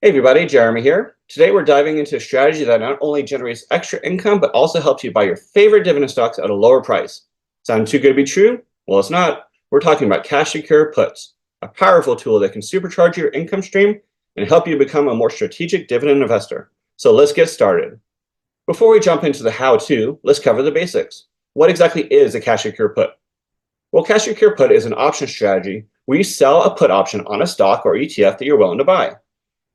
Hey everybody, Jeremy here. Today we're diving into a strategy that not only generates extra income, but also helps you buy your favorite dividend stocks at a lower price. Sound too good to be true? Well, it's not. We're talking about cash secure puts, a powerful tool that can supercharge your income stream and help you become a more strategic dividend investor. So let's get started. Before we jump into the how-to, let's cover the basics. What exactly is a cash secure put? Well, cash secure put is an option strategy where you sell a put option on a stock or ETF that you're willing to buy.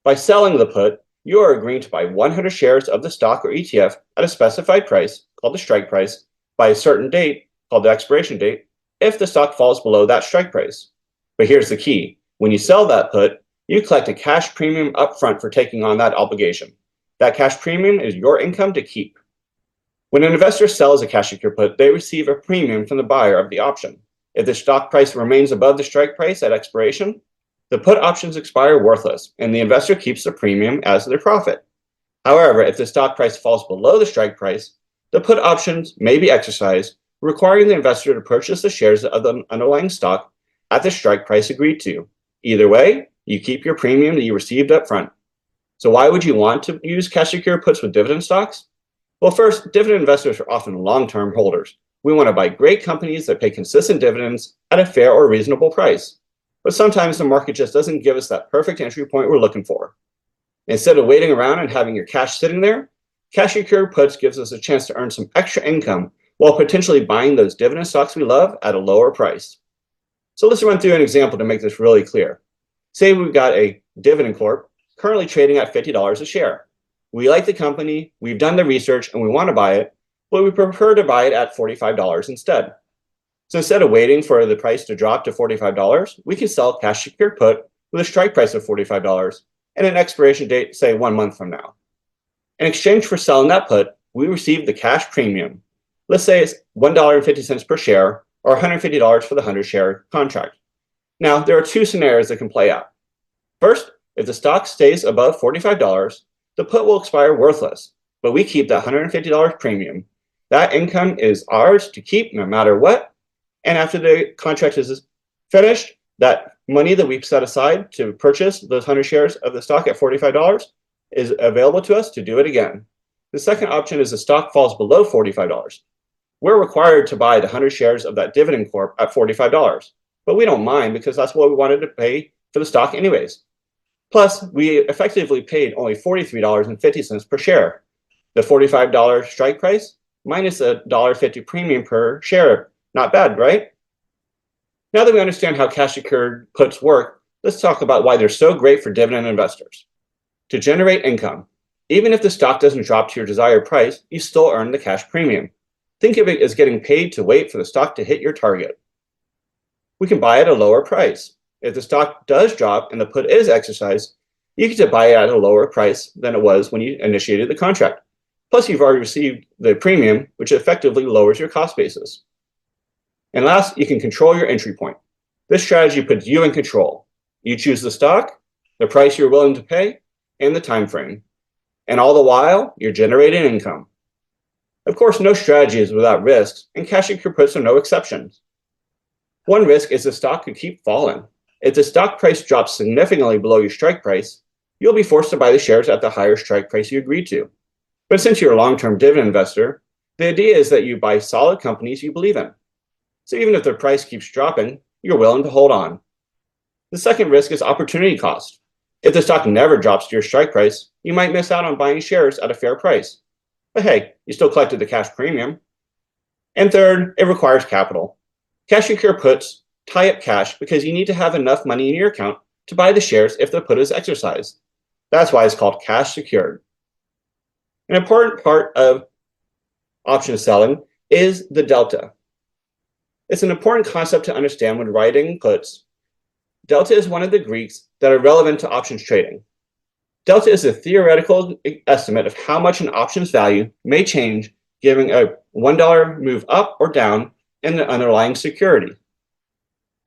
By selling the put, you are agreeing to buy 100 shares of the stock or ETF at a specified price, called the strike price, by a certain date, called the expiration date, if the stock falls below that strike price. But here's the key. When you sell that put, you collect a cash premium upfront for taking on that obligation. That cash premium is your income to keep. When an investor sells a cash secure put, they receive a premium from the buyer of the option. If the stock price remains above the strike price at expiration, the put options expire worthless, and the investor keeps the premium as their profit. However, if the stock price falls below the strike price, the put options may be exercised, requiring the investor to purchase the shares of the underlying stock at the strike price agreed to. Either way, you keep your premium that you received up front. So why would you want to use cash secure puts with dividend stocks? Well, first, dividend investors are often long-term holders. We want to buy great companies that pay consistent dividends at a fair or reasonable price. But sometimes the market just doesn't give us that perfect entry point we're looking for. Instead of waiting around and having your cash sitting there, cash secured puts gives us a chance to earn some extra income while potentially buying those dividend stocks we love at a lower price. So let's run through an example to make this really clear. Say we've got a Dividend Corp currently trading at $50 a share. We like the company, we've done the research, and we want to buy it, but we prefer to buy it at $45 instead. So instead of waiting for the price to drop to $45, we can sell cash secured put with a strike price of $45 and an expiration date, say 1 month from now. In exchange for selling that put, we receive the cash premium. Let's say it's $1.50 per share or $150 for the 100-share contract. Now, there are two scenarios that can play out. First, if the stock stays above $45, the put will expire worthless, but we keep that $150 premium. That income is ours to keep no matter what. And after the contract is finished, that money that we've set aside to purchase those 100 shares of the stock at $45 is available to us to do it again. The second option is the stock falls below $45. We're required to buy the 100 shares of that Dividend Corp at $45, but we don't mind because that's what we wanted to pay for the stock anyways. Plus, we effectively paid only $43.50 per share. The $45 strike price minus a $1.50 premium per share. Not bad, right? Now that we understand how cash secured puts work, let's talk about why they're so great for dividend investors. To generate income, even if the stock doesn't drop to your desired price, you still earn the cash premium. Think of it as getting paid to wait for the stock to hit your target. We can buy at a lower price. If the stock does drop and the put is exercised, you get to buy it at a lower price than it was when you initiated the contract. Plus, you've already received the premium, which effectively lowers your cost basis. And last, you can control your entry point. This strategy puts you in control. You choose the stock, the price you're willing to pay, and the time frame. And all the while, you're generating income. Of course, no strategy is without risks, and cash secure puts are no exceptions. One risk is the stock could keep falling. If the stock price drops significantly below your strike price, you'll be forced to buy the shares at the higher strike price you agreed to. But since you're a long-term dividend investor, the idea is that you buy solid companies you believe in. So even if the price keeps dropping, you're willing to hold on. The second risk is opportunity cost. If the stock never drops to your strike price, you might miss out on buying shares at a fair price. But hey, you still collected the cash premium. And third, it requires capital. Cash secure puts tie up cash because you need to have enough money in your account to buy the shares if the put is exercised. That's why it's called cash secured. An important part of option selling is the delta. It's an important concept to understand when writing puts. Delta is one of the Greeks that are relevant to options trading. Delta is a theoretical estimate of how much an option's value may change given a $1 move up or down in the underlying security.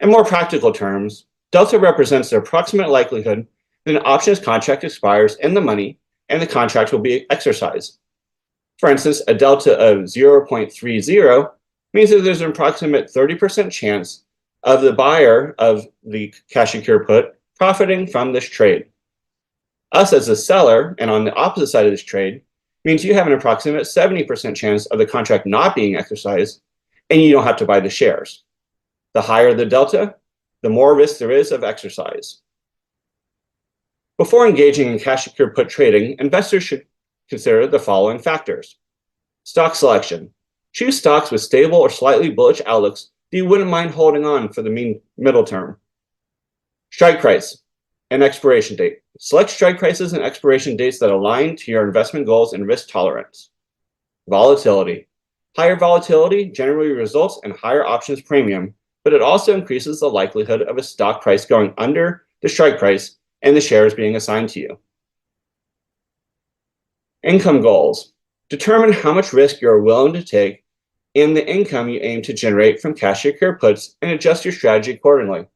In more practical terms, delta represents the approximate likelihood that an options contract expires in the money and the contract will be exercised. For instance, a delta of 0.30 means that there's an approximate 30% chance of the buyer of the cash secure put profiting from this trade. Us as a seller, and on the opposite side of this trade, means you have an approximate 70% chance of the contract not being exercised, and you don't have to buy the shares. The higher the delta, the more risk there is of exercise. Before engaging in cash secured put trading, investors should consider the following factors. Stock selection. Choose stocks with stable or slightly bullish outlooks that you wouldn't mind holding on for the middle term. Strike price and expiration date. Select strike prices and expiration dates that align to your investment goals and risk tolerance. Volatility. Higher volatility generally results in higher options premium, but it also increases the likelihood of a stock price going under the strike price and the shares being assigned to you. Income goals. Determine how much risk you are willing to take and the income you aim to generate from cash secured puts and adjust your strategy accordingly.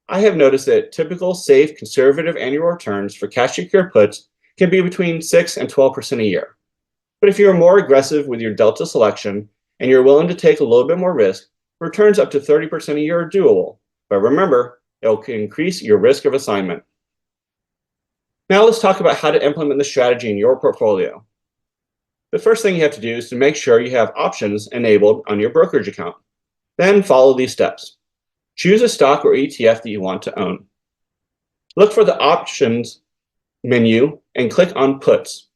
I have noticed that typical, safe, conservative annual returns for cash secured puts can be between 6 and 12% a year. But if you are more aggressive with your delta selection and you're willing to take a little bit more risk, returns up to 30% a year are doable. But remember, it will increase your risk of assignment. Now let's talk about how to implement the strategy in your portfolio. The first thing you have to do is to make sure you have options enabled on your brokerage account. Then follow these steps. Choose a stock or ETF that you want to own. Look for the options menu and click on puts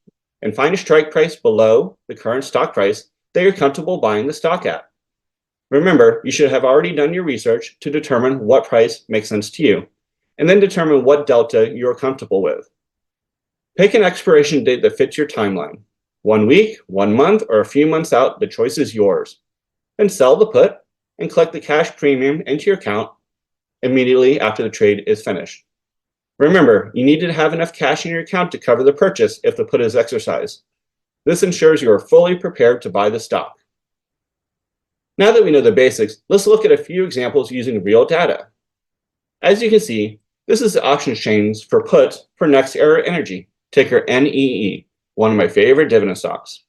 and find a strike price below the current stock price that you're comfortable buying the stock at. Remember, you should have already done your research to determine what price makes sense to you, and then determine what delta you're comfortable with. Pick an expiration date that fits your timeline. 1 week, 1 month, or a few months out, the choice is yours. Then sell the put and collect the cash premium into your account immediately after the trade is finished. Remember, you need to have enough cash in your account to cover the purchase if the put is exercised. This ensures you are fully prepared to buy the stock. Now that we know the basics, let's look at a few examples using real data. As you can see, this is the option exchange for puts for NextEra Energy, ticker NEE, one of my favorite dividend stocks.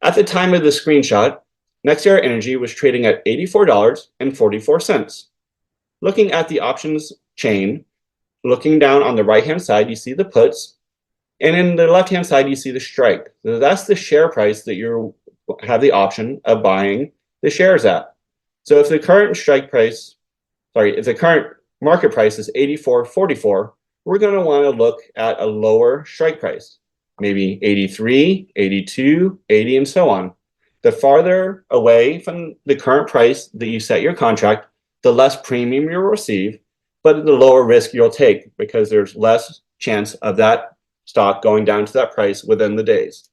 At the time of the screenshot, NextEra Energy was trading at $84.44. Looking at the options chain, looking down on the right-hand side, you see the puts, and in the left-hand side, you see the strike. So that's the share price that you have the option of buying the shares at. So if the current if the current market price is $84.44, we're going to want to look at a lower strike price, maybe 83, 82, 80, and so on. The farther away from the current price that you set your contract, the less premium you'll receive, but the lower risk you'll take because there's less chance of that stock going down to that price within the days.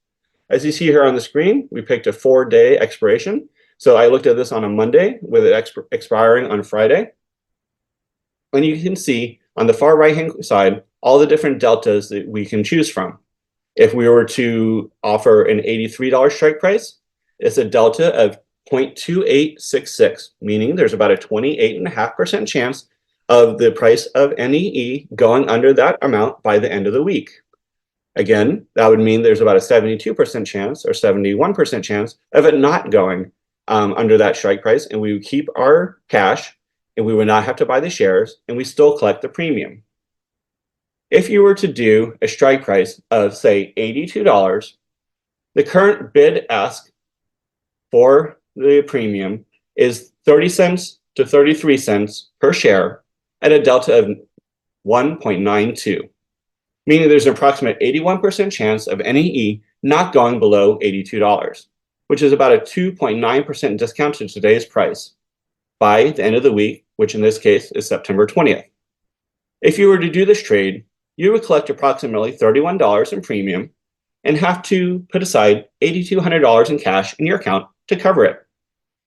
As you see here on the screen, we picked a 4-day expiration. So I looked at this on a Monday with it expiring on Friday. And you can see on the far right-hand side, all the different deltas that we can choose from. If we were to offer an $83 strike price, it's a delta of 0.2866, meaning there's about a 28.5% chance of the price of NEE going under that amount by the end of the week. Again, that would mean there's about a 72% chance or 71% chance of it not going under that strike price, and we would keep our cash and we would not have to buy the shares and we still collect the premium. If you were to do a strike price of, say, $82, the current bid ask for the premium is 30 cents to 33 cents per share at a delta of 1.92, meaning there's an approximate 81% chance of NEE not going below $82, which is about a 2.9% discount to today's price by the end of the week, which in this case is September 20th. If you were to do this trade, you would collect approximately $31 in premium and have to put aside $8,200 in cash in your account to cover it.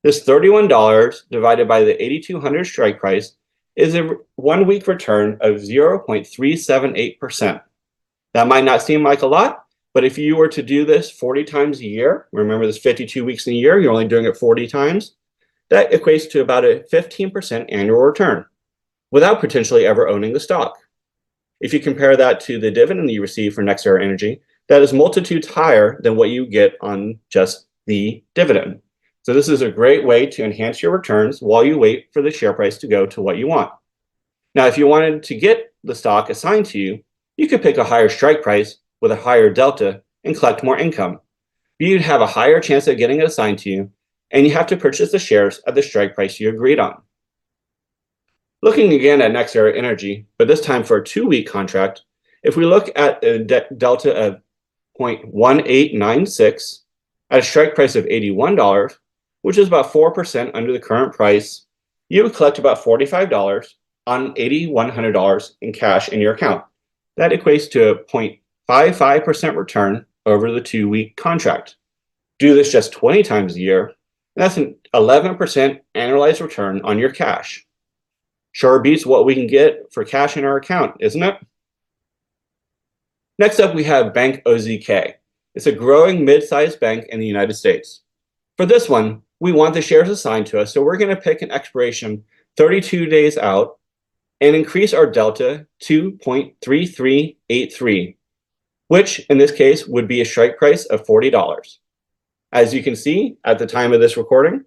This $31 divided by the $8,200 strike price is a 1-week return of 0.378%. That might not seem like a lot, but if you were to do this 40 times a year, remember there's 52 weeks in a year, you're only doing it 40 times, that equates to about a 15% annual return without potentially ever owning the stock. If you compare that to the dividend you receive for NextEra Energy, that is multitudes higher than what you get on just the dividend. So this is a great way to enhance your returns while you wait for the share price to go to what you want. Now, if you wanted to get the stock assigned to you, You could pick a higher strike price with a higher delta and collect more income. You'd have a higher chance of getting it assigned to you, and you have to purchase the shares at the strike price you agreed on. Looking again at NextEra Energy, but this time for a 2-week contract, if we look at a delta of 0.1896 at a strike price of $81, which is about 4% under the current price, you would collect about $45 on $8,100 in cash in your account. That equates to a 0.55% return over the 2-week contract. Do this just 20 times a year, and that's an 11% annualized return on your cash. Sure beats what we can get for cash in our account, isn't it? Next up, we have Bank OZK. It's a growing mid-sized bank in the United States. For this one, we want the shares assigned to us, so we're going to pick an expiration 32 days out and increase our delta to 0.3383, which in this case would be a strike price of $40. As you can see, at the time of this recording,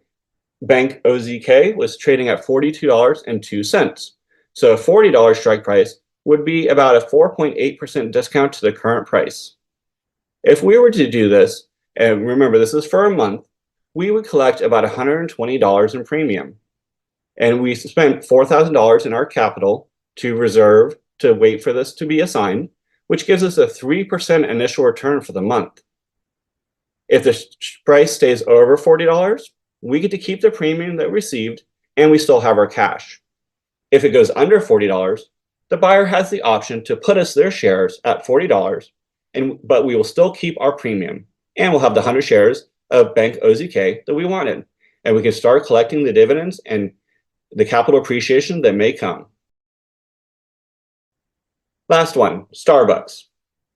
Bank OZK was trading at $42.02. So a $40 strike price would be about a 4.8% discount to the current price. If we were to do this, and remember this is for a month, we would collect about $120 in premium. And we spent $4,000 in our capital to reserve to wait for this to be assigned, which gives us a 3% initial return for the month. If the price stays over $40, we get to keep the premium that we received, and we still have our cash. If it goes under $40, the buyer has the option to put us their shares at $40, but we will still keep our premium, and we'll have the 100 shares of Bank OZK that we wanted, and we can start collecting the dividends and the capital appreciation that may come. Last one, Starbucks,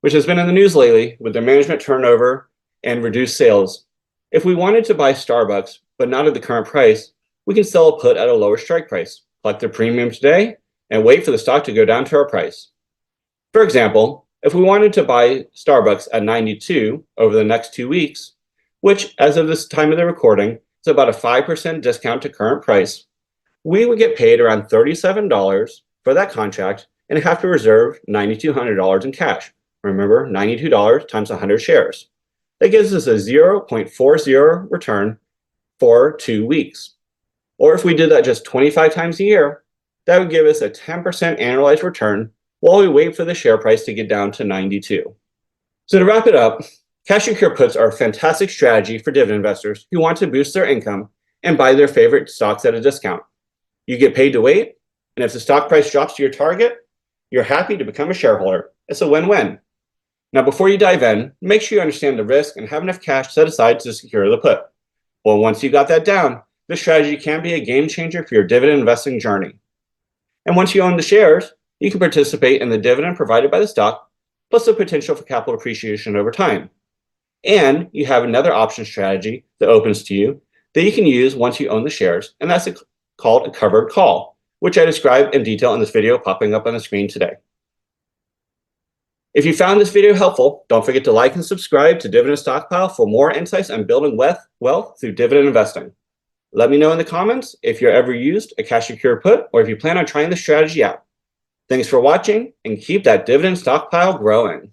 which has been in the news lately with the management turnover and reduced sales. If we wanted to buy Starbucks, but not at the current price, we can sell a put at a lower strike price, collect the premium today, and wait for the stock to go down to our price. For example, if we wanted to buy Starbucks at 92 over the next 2 weeks, which as of this time of the recording is about a 5% discount to current price, we would get paid around $37 for that contract and have to reserve $9,200 in cash. Remember, $92 times 100 shares. That gives us a 0.40 return for 2 weeks. Or if we did that just 25 times a year, that would give us a 10% annualized return while we wait for the share price to get down to 92. So to wrap it up, cash secure puts are a fantastic strategy for dividend investors who want to boost their income and buy their favorite stocks at a discount. You get paid to wait, and if the stock price drops to your target, you're happy to become a shareholder. It's a win-win. Now, before you dive in, make sure you understand the risk and have enough cash set aside to secure the put. Well, once you got that down, this strategy can be a game changer for your dividend investing journey. And once you own the shares, you can participate in the dividend provided by the stock, plus the potential for capital appreciation over time. And you have another option strategy that opens to you that you can use once you own the shares, and that's called a covered call, which I described in detail in this video popping up on the screen today. If you found this video helpful, don't forget to like and subscribe to Dividend Stockpile for more insights on building wealth through dividend investing. Let me know in the comments if you've ever used a cash secure put or if you plan on trying this strategy out. Thanks for watching, and keep that dividend stockpile growing.